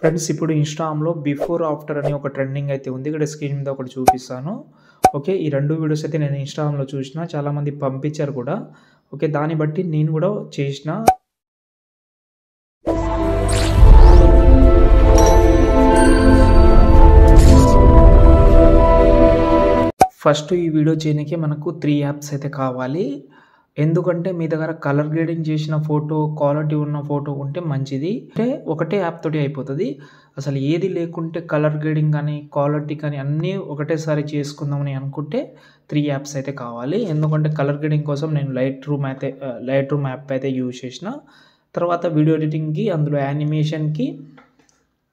Friends ఇప్పుడు ఇన్‌స్టాగ్రామ్‌లో before, after అని ఒక ట్రెండింగ్ అయితే ఉంది. ఇక్కడ స్క్రీన్ మీద ఒకటి చూపిస్తాను. ఓకే. ఈ 2 వీడియోస్ అయితే నేను ఇన్‌స్టాగ్రామ్‌లో చూసినా. చాలామంది పంపించారు కూడా. ఓకే. దాన్ని బట్టి నేను కూడా చేసిన. ఫస్ట్ ఈ వీడియో చేయనీకి మనకు 3 యాప్స్ అయితే కావాలి. ఎందుకంటే మీ దగ్గర కలర్ గ్రేడింగ్ చేసిన ఫోటో, క్వాలిటీ ఉన్న ఫోటో ఉంటే మంచిది. అంటే ఒకటే యాప్ తోటి అయిపోతది. అసలు ఏది లేకుంటే కలర్ గ్రేడింగ్ కానీ, క్వాలిటీ కానీ అన్నీ ఒకటేసారి చేసుకుందామని అనుకుంటే 3 యాప్స్ అయితే కావాలి. ఎందుకంటే కలర్ గ్రేడింగ్ కోసం నేను లైట్ రూమ్ యాప్ అయితే యూజ్ చేసిన. తర్వాత వీడియో ఎడిటింగ్‌కి, అందులో యానిమేషన్‌కి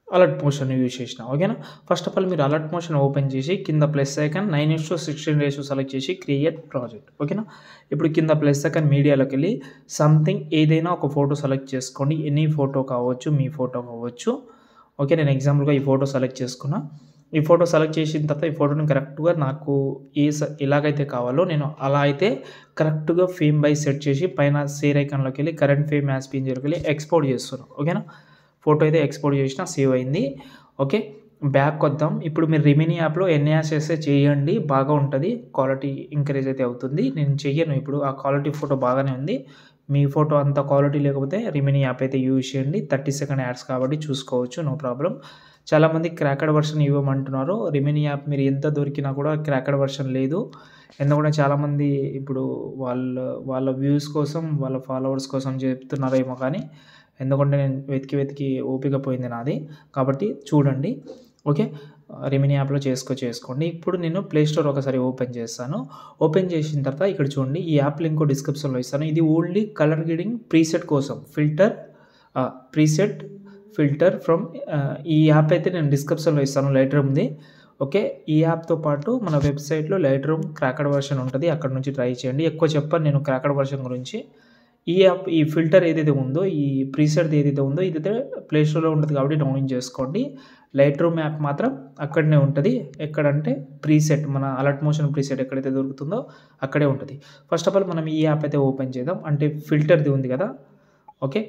అలర్ట్ మోషన్ యూజ్ చేసిన. ఓకేనా. ఫస్ట్ ఆఫ్ ఆల్ మీరు అలర్ట్ మోషన్ ఓపెన్ చేసి కింద ప్లస్ ఐకాన్ 9:16 రేషియో సెలెక్ట్ చేసి క్రియేట్ ప్రాజెక్ట్. ఓకేనా. ఇప్పుడు కింద ప్లస్ ఐకాన్ మీడియాలోకి వెళ్ళి సంథింగ్ ఏదైనా ఒక ఫోటో సెలెక్ట్ చేసుకోండి. ఎనీ ఫోటో కావచ్చు, మీ ఫోటో కావచ్చు. ఓకే. నేను ఎగ్జాంపుల్‌గా ఈ ఫోటో సెలెక్ట్ చేసుకున్నా. ఈ ఫోటో సెలెక్ట్ చేసిన తర్వాత ఈ ఫోటోని కరెక్ట్‌గా నాకు ఎలాగైతే కావాలో నేను అలా అయితే కరెక్ట్‌గా ఫ్రేమ్ బై సెట్ చేసి పైన షేర్ ఐకాన్‌లోకి వెళ్ళి కరెంట్ ఫ్రేమ్ యాజ్ పిఎన్‌జీలోకి వెళ్ళి ఎక్స్‌పోర్ట్ చేస్తున్నాను. ఓకేనా. ఫోటో అయితే ఎక్స్‌పోర్ట్ చేసిన, సేవ్ అయింది. ఓకే. బ్యాక్ వద్దాం. ఇప్పుడు మీరు రిమినీ యాప్‌లో ఎన్‌హాన్స్ చేస్తే చేయండి. బాగా ఉంటది. క్వాలిటీ ఇంక్రీజ్ అయితే అవుతుంది. నేను చెయ్యను ఇప్పుడు. ఆ క్వాలిటీ ఫోటో బాగానే ఉంది. మీ ఫోటో అంత క్వాలిటీ లేకపోతే రిమినీ యాప్ అయితే యూజ్ చేయండి. 30 సెకండ్ యాడ్స్ కాబట్టి చూసుకోవచ్చు. No problem. చాలామంది క్రాక్డ్ వర్షన్ ఇవ్వమంటున్నారు. రిమినీ యాప్ మీరు ఎంత దొరికినా కూడా క్రాక్డ్ వర్షన్ లేదు. ఎందుకంటే చాలామంది ఇప్పుడు వాళ్ళ వ్యూస్ కోసం, వాళ్ళ ఫాలోవర్స్ కోసం చెప్తున్నారేమో కానీ ఎందుకంటే నేను వెతికి ఓపిక పోయింది నాది. కాబట్టి చూడండి. ఓకే. రిమినీ యాప్‌లో చేసుకోండి. ఇప్పుడు నేను ప్లే స్టోర్ ఒకసారి ఓపెన్ చేస్తాను. ఓపెన్ చేసిన తర్వాత ఇక్కడ చూడండి. ఈ యాప్ లింక్ డిస్క్రిప్షన్‌లో ఇస్తాను. ఇది ఓన్లీ కలర్ గ్రేడింగ్ ప్రీసెట్ కోసం. ప్రీసెట్ ఫిల్టర్ ఫ్రమ్ ఈ యాప్ అయితే నేను డిస్క్రిప్షన్‌లో ఇస్తాను లైట్ రూమ్‌ది. ఓకే. ఈ యాప్‌తో పాటు మన వెబ్‌సైట్‌లో లైట్ రూమ్ క్రాక్డ్ వర్షన్ ఉంటది. అక్కడి నుంచి ట్రై చేయండి. ఎక్కువ చెప్పను నేను క్రాక్డ్ వర్షన్ గురించి. ఈ యాప్ ఈ ఫిల్టర్ ఏదైతే ఉందో, ఈ ప్రీసెట్‌ది ఏదైతే ఉందో ఇదైతే ప్లే స్టోర్‌లో ఉంటది కాబట్టి డౌన్లోడ్ చేసుకోండి. లైట్ రూమ్ యాప్ మాత్రం అక్కడనే ఉంటది. ఎక్కడంటే ప్రీసెట్ మన అలర్ట్ మోషన్ ప్రీసెట్ ఎక్కడైతే దొరుకుతుందో అక్కడే ఉంటది. ఫస్ట్ ఆఫ్ ఆల్ మనం ఈ యాప్ అయితే ఓపెన్ చేద్దాం. అంటే ఫిల్టర్‌ది ఉంది కదా. ఓకే.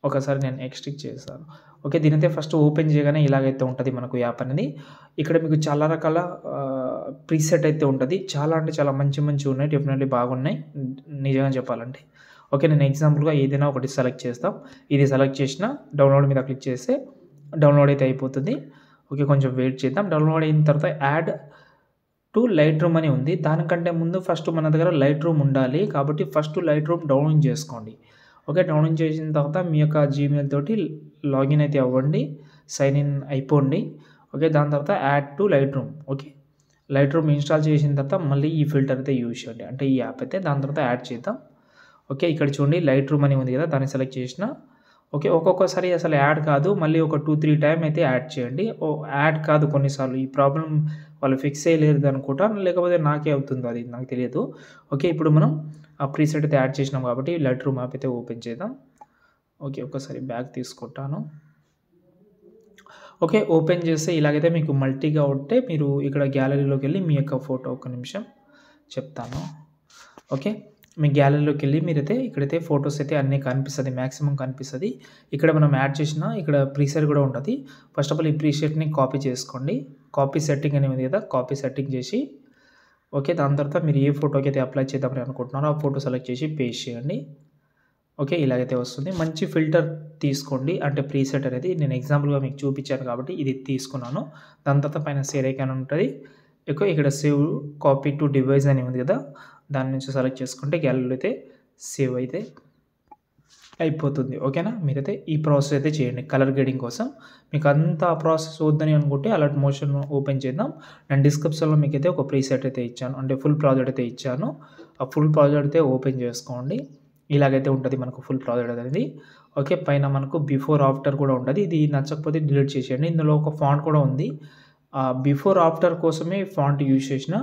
ఒకసారి నేను ఎక్స్ట్రాక్ట్ చేశాను. ఓకే. దీనైతే ఫస్ట్ ఓపెన్ చేయగానే ఇలాగైతే ఉంటది మనకు యాప్ అనేది. ఇక్కడ మీకు చాలా రకాల ప్రీసెట్ అయితే ఉంటది. చాలా అంటే చాలా మంచివి ఉన్నాయి. డెఫినెట్‌లీ బాగున్నాయి. నిజంగా చెప్పాలంటే. ఓకే. నేను ఎగ్జాంపుల్‌గా ఏదైనా ఒకటి సెలెక్ట్ చేస్తాం. ఇది సెలెక్ట్ చేసిన డౌన్లోడ్ మీద క్లిక్ చేస్తే డౌన్లోడ్ అయితే అయిపోతుంది. ఓకే. కొంచెం వెయిట్ చేద్దాం. డౌన్లోడ్ అయిన తర్వాత యాడ్ టు లైట్ రూమ్ అని ఉంది. దానికంటే ముందు ఫస్ట్ మన దగ్గర లైట్ రూమ్ ఉండాలి. కాబట్టి ఫస్ట్ లైట్ రూమ్ డౌన్లోడ్ చేసుకోండి. ఓకే. డౌన్లోడ్ చేసిన తర్వాత మీ యొక్క జీమెయిల్ తోటి లాగిన్ అయితే అవ్వండి. సైన్ ఇన్ అయిపోండి. ఓకే. దాని తర్వాత add to light room. Okay. Light room install చేసిన తర్వాత మళ్ళీ ఈ ఫిల్టర్ అయితే యూజ్ చేయండి. అంటే ఈ యాప్ అయితే దాని తర్వాత యాడ్ చేద్దాం. ఓకే. ఇక్కడ చూడండి లైట్ రూమ్ అని ఉంది కదా. దాన్ని సెలెక్ట్ చేసిన. ఓకే. ఒక్కొక్కసారి అసలు యాడ్ కాదు. మళ్ళీ ఒక 2, 3 టైమ్ అయితే యాడ్ చేయండి. యాడ్ కాదు కొన్నిసార్లు. ఈ ప్రాబ్లమ్ వాళ్ళు ఫిక్స్ చేయలేరు అనుకుంటా. లేకపోతే నాకే అవుతుందో అది నాకు తెలియదు. ఓకే. ఇప్పుడు మనం ఆ ప్రీసెట్ అయితే యాడ్ చేసినాం కాబట్టి లైట్ రూమ్ యాప్ అయితే ఓపెన్ చేద్దాం. ఓకే. ఒకసారి బ్యాక్ తీసుకుంటాను. ఓకే. ఓపెన్ చేస్తే ఇలాగైతే మీకు మల్టీగా ఉంటే మీరు ఇక్కడ గ్యాలరీలోకి వెళ్ళి మీ యొక్క ఫోటో ఒక్క నిమిషం చెప్తాను. ఓకే. మీ గ్యాలరీలోకి వెళ్ళి మీరైతే ఇక్కడైతే ఫోటోస్ అయితే అన్నీ కనిపిస్తది. మాక్సిమం కనిపిస్తది. ఇక్కడ మనం యాడ్ చేసిన ఇక్కడ ప్రీసెట్ కూడా ఉంటది. ఫస్ట్ ఆఫ్ ఆల్ ఈ ప్రీసెట్‌ని కాపీ చేసుకోండి. కాపీ సెట్టింగ్ అని ఉంది కదా. కాపీ సెట్టింగ్ చేసి ఓకే. దాని తర్వాత మీరు ఏ ఫోటోకి అయితే అప్లై చేద్దామని అనుకుంటున్నారో ఆ ఫోటో సెలెక్ట్ చేసి పేస్ట్ చేయండి. ఓకే. ఇలాగైతే వస్తుంది. మంచి ఫిల్టర్ తీసుకోండి. అంటే ప్రీసెట్ అనేది నేను ఎగ్జాంపుల్‌గా మీకు చూపించాను కాబట్టి ఇది తీసుకున్నాను. దాని తర్వాత పైన షేర్ ఐకాన్ ఉంటది. ఇక్కడ సేవ్ కాపీ టు డివైస్ అని ఉంది కదా. దాని నుంచి సెలెక్ట్ చేసుకుంటే గ్యాలరీలో అయితే సేవ్ అయితే అయిపోతుంది. ఓకేనా. మీరైతే ఈ ప్రాసెస్ అయితే చేయండి కలర్ గ్రేడింగ్ కోసం. మీకు అంత ప్రాసెస్ వద్దని అనుకుంటే అలర్ట్ మోషన్ ఓపెన్ చేద్దాం. నేను డిస్క్రిప్షన్‌లో మీకైతే ఒక ప్రీసెట్ అయితే ఇచ్చాను. అంటే ఫుల్ ప్రాజెక్ట్ అయితే ఇచ్చాను. ఆ ఫుల్ ప్రాజెక్ట్ అయితే ఓపెన్ చేసుకోండి. ఇలాగైతే ఉంటది మనకు ఫుల్ ప్రాజెక్ట్ అనేది. ఓకే. పైన మనకు బిఫోర్, ఆఫ్టర్ కూడా ఉంటది. ఇది నచ్చకపోతే డిలీట్ చేసేయండి. ఇందులో ఒక ఫాంట్ కూడా ఉంది. బిఫోర్, ఆఫ్టర్ కోసమే ఫాంట్ యూజ్ చేసిన.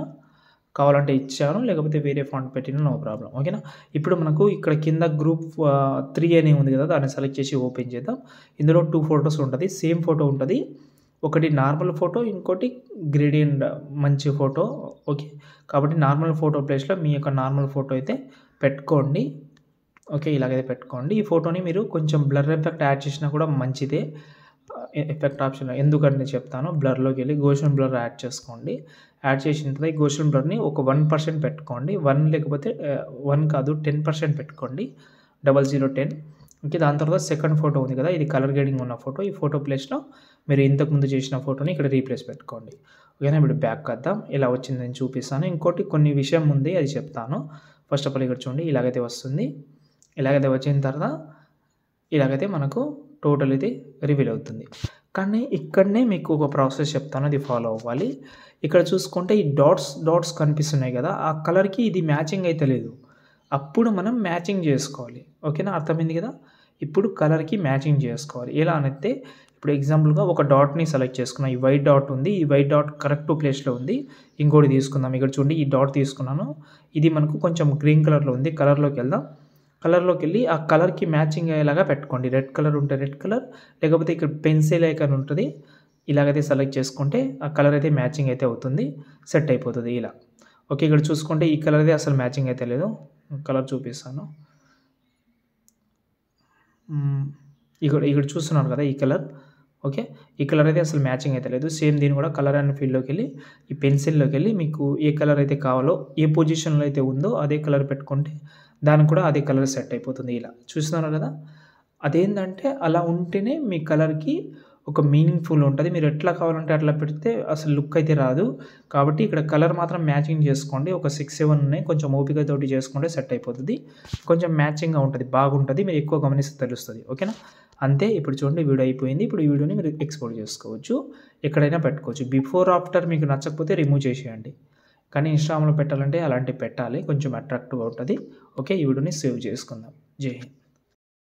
కావాలంటే ఇచ్చాను. లేకపోతే వేరే ఫాంట్ పెట్టినా నో ప్రాబ్లమ్. ఓకేనా. ఇప్పుడు మనకు ఇక్కడ కింద గ్రూప్ 3 అని ఉంది కదా. దాన్ని సెలెక్ట్ చేసి ఓపెన్ చేద్దాం. ఇందులో 2 ఫోటోస్ ఉంటది. సేమ్ ఫోటో ఉంటది. ఒకటి నార్మల్ ఫోటో, ఇంకోటి గ్రేడియంట్ మంచి ఫోటో. ఓకే. కాబట్టి నార్మల్ ఫోటో ప్లేస్‌లో మీ యొక్క నార్మల్ ఫోటో అయితే పెట్టుకోండి. ఓకే. ఇలాగైతే పెట్టుకోండి. ఈ ఫోటోని మీరు కొంచెం బ్లర్ ఎఫెక్ట్ యాడ్ చేసినా కూడా మంచిదే. ఎఫెక్ట్ ఆప్షన్‌లో ఎందుకని చెప్తాను. బ్లర్‌లోకి వెళ్ళి గోషన్ బ్లర్ యాడ్ చేసుకోండి. యాడ్ చేసిన తర్వాత ఈ గోషన్ బ్లర్‌ని ఒక 1% పెట్టుకోండి. 1 లేకపోతే 1 కాదు 10% పెట్టుకోండి. 0010 ఓకే. దాని తర్వాత సెకండ్ ఫోటో ఉంది కదా! ఇది కలర్ గ్రేడింగ్ ఉన్న ఫోటో. ఈ ఫోటో ప్లేస్‌లో మీరు ఇంతకుముందు చేసిన ఫోటోని ఇక్కడ రీప్లేస్ పెట్టుకోండి. ఓకేనా. ఇప్పుడు బ్యాక్ వద్దాం. ఎలా వచ్చిందని చూపిస్తాను. ఇంకోటి కొన్ని విషయం ఉంది అది చెప్తాను. ఫస్ట్ ఆఫ్ ఆల్ ఇక్కడ చూడండి ఇలాగైతే వస్తుంది. ఇలాగైతే వచ్చిన తర్వాత ఇలాగైతే మనకు టోటల్ ఇది రివీల్ అవుతుంది. కానీ ఇక్కడనే మీకు ఒక ప్రాసెస్ చెప్తాను అది ఫాలో అవ్వాలి. ఇక్కడ చూసుకుంటే ఈ డాట్స్ కనిపిస్తున్నాయి కదా! ఆ కలర్‌కి ఇది మ్యాచింగ్ అయితే లేదు. అప్పుడు మనం మ్యాచింగ్ చేసుకోవాలి. ఓకేనా. అర్థమైంది కదా! ఇప్పుడు కలర్‌కి మ్యాచింగ్ చేసుకోవాలి. ఎలా అనంటే ఇప్పుడు ఎగ్జాంపుల్‌గా ఒక డాట్‌ని సెలెక్ట్ చేసుకున్నా. ఈ వైట్ డాట్ ఉంది. ఈ వైట్ డాట్ కరెక్ట్ ప్లేస్‌లో ఉంది. ఇంకోటి తీసుకుందాం. ఇక్కడ చూడండి ఈ డాట్ తీసుకున్నాను. ఇది మనకు కొంచెం గ్రీన్ కలర్‌లో ఉంది. కలర్‌లోకి వెళ్దాం. కలర్‌లోకెళ్ళి ఆ కలర్‌కి మ్యాచింగ్ అయ్యేలాగా పెట్టుకోండి. రెడ్ కలర్ ఉంటే రెడ్ కలర్, లేకపోతే ఇక్కడ పెన్సిల్ ఐకాన్ ఉంటది. ఇలాగైతే సెలెక్ట్ చేసుకుంటే ఆ కలర్ అయితే మ్యాచింగ్ అయితే అవుతుంది. సెట్ అయిపోతది ఇలా. ఓకే. ఇక్కడ చూసుకుంటే ఈ కలర్ అయితే అసలు మ్యాచింగ్ అయితే లేదు. కలర్ చూపిస్తాను. ఇక్కడ చూస్తున్నారు కదా! ఈ కలర్. ఓకే. ఈ కలర్ అయితే అసలు మ్యాచింగ్ అయితే లేదు. సేమ్ దీన్ని కూడా కలర్ అండ్ ఫీల్డ్‌లోకెళ్ళి ఈ పెన్సిల్‌లోకెళ్ళి మీకు ఏ కలర్ అయితే కావాలో, ఏ పొజిషన్‌లో అయితే ఉందో అదే కలర్ పెట్టుకుంటే దానికి కూడా అదే కలర్ సెట్ అయిపోతుంది ఇలా. చూస్తున్నారు కదా! అదేందంటే అలా ఉంటేనే మీ కలర్‌కి ఒక మీనింగ్‌ఫుల్ ఉంటది. మీరు ఎట్లా కావాలంటే అట్లా పెడితే అసలు లుక్ అయితే రాదు. కాబట్టి ఇక్కడ కలర్ మాత్రం మ్యాచింగ్ చేసుకోండి. ఒక 6, 7 ఉన్నాయి. కొంచెం ఓపికతోటి చేసుకుంటే సెట్ అయిపోతది. కొంచెం మ్యాచింగ్‌గా ఉంటది. బాగుంటది. మీరు ఎక్కువ గమనిస్తే తెలుస్తది. ఓకేనా. అంతే. ఇప్పుడు చూడండి వీడియో అయిపోయింది. ఇప్పుడు ఈ వీడియోని మీరు ఎక్స్‌పోర్ట్ చేసుకోవచ్చు. ఎక్కడైనా పెట్టుకోవచ్చు. బిఫోర్, ఆఫ్టర్ మీకు నచ్చకపోతే రిమూవ్ చేసేయండి. కానీ ఇన్‌స్టాగ్రామ్‌లో పెట్టాలంటే అలాంటివి పెట్టాలి. కొంచెం అట్రాక్టివ్‌గా ఉంటది. ఓకే. ఈ వీడియోని సేవ్ చేసుకుందాం. జై హింద్.